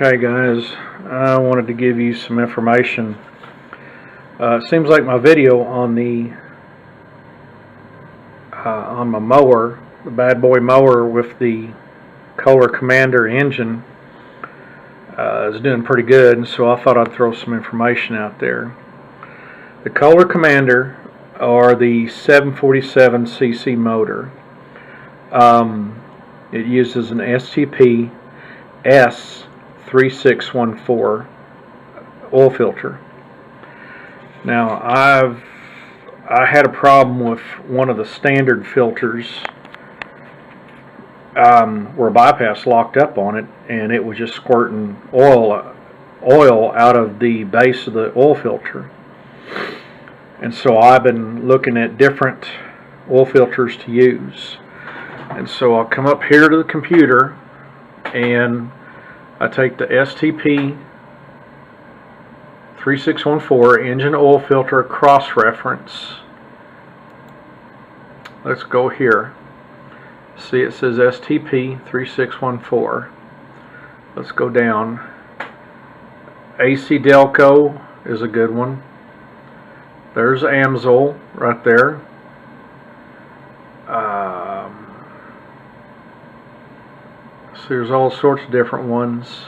Okay guys, I wanted to give you some information. It seems like my video on my mower, the bad boy mower with the Kohler Commander engine, is doing pretty good, and so I thought I'd throw some information out there. The Kohler Commander, or the 747cc motor, it uses an STP S3614 oil filter. Now I had a problem with one of the standard filters where a bypass locked up on it, and it was just squirting oil out of the base of the oil filter. And so I've been looking at different oil filters to use. And so I'll come up here to the computer and I take the STP 3614 engine oil filter cross-reference. Let's go here. See, it says STP 3614. Let's go down. AC Delco is a good one. There's Amsoil right there. So there's all sorts of different ones.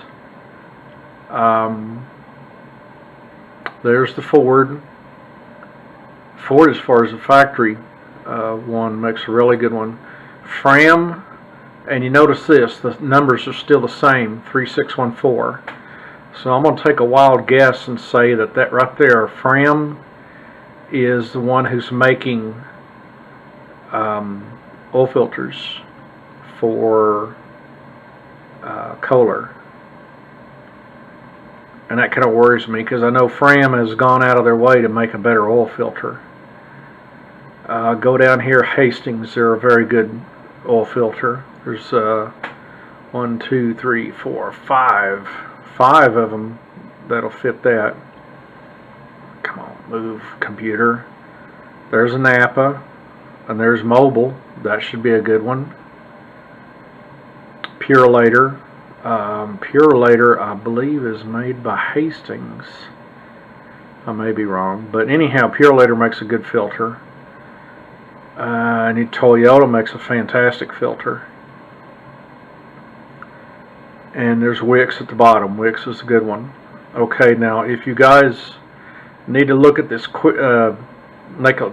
There's the Ford. Ford, as far as the factory one, makes a really good one. Fram, and you notice this, the numbers are still the same, 3614. So I'm going to take a wild guess and say that right there, Fram is the one who's making oil filters for Kohler. And that kind of worries me, because I know Fram has gone out of their way to make a better oil filter. Go down here, Hastings, they're a very good oil filter. There's 1, 2, 3, 4, 5 of them that'll fit that. Come on, move, computer. There's a Napa, and there's Mobile. That should be a good one. Purelator. Purelator, I believe, is made by Hastings. I may be wrong, but anyhow, Purelator makes a good filter. And Toyota makes a fantastic filter. And there's Wix at the bottom. Wix is a good one. Okay, now if you guys need to look at this, make a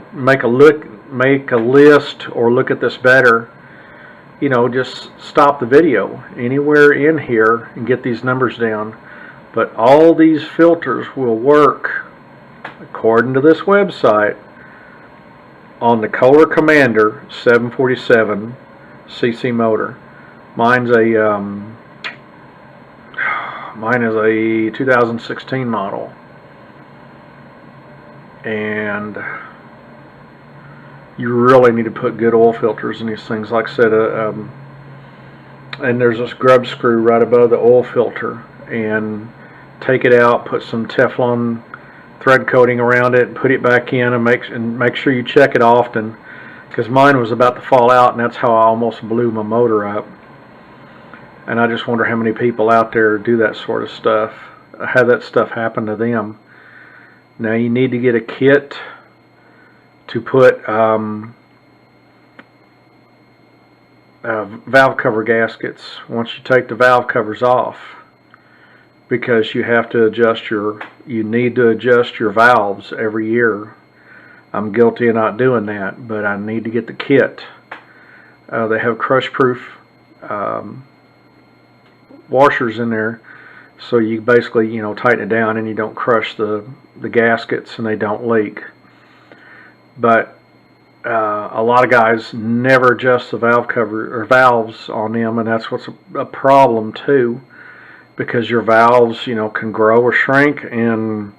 list or look at this better, you know, just stop the video anywhere in here and get these numbers down. But all these filters will work, according to this website, on the Kohler Commander 747cc motor. Mine is a 2016 model, and you really need to put good oil filters in these things. Like I said, and there's this grub screw right above the oil filter, and take it out, put some teflon thread coating around it, put it back in, and make sure you check it often, because mine was about to fall out, and that's how I almost blew my motor up. And I just wonder how many people out there do that sort of stuff, have that stuff happen to them. Now you need to get a kit to put valve cover gaskets once you take the valve covers off, because you have to adjust you need to adjust your valves every year. I'm guilty of not doing that, but I need to get the kit. They have crush proof washers in there, so you basically, you know, tighten it down and you don't crush the gaskets and they don't leak. But a lot of guys never adjust the valve cover or valves on them, and that's what's a problem too, because your valves, you know, can grow or shrink, and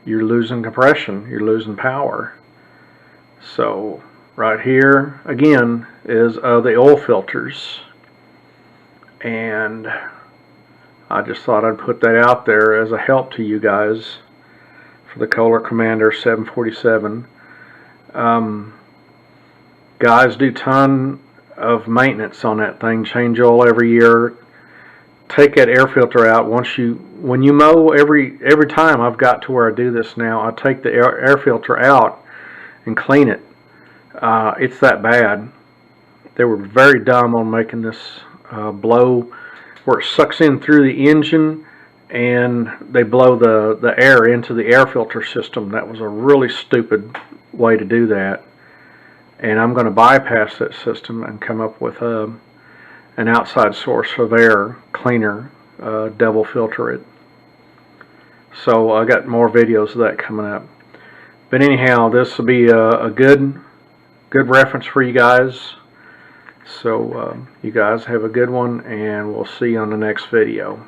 you're losing compression, you're losing power. So right here again is the oil filters, and I just thought I'd put that out there as a help to you guys for the Kohler Commander 747. Guys do ton of maintenance on that thing, change oil every year, take that air filter out. When you mow, every time I've got to where I do this now, I take the air filter out and clean it. It's that bad. They were very dumb on making this blow where it sucks in through the engine and they blow the air into the air filter system. That was a really stupid way to do that. And I'm going to bypass that system and come up with an outside source of air cleaner, double filter it. So I got more videos of that coming up. But anyhow, this will be a good reference for you guys. So you guys have a good one, and we'll see you on the next video.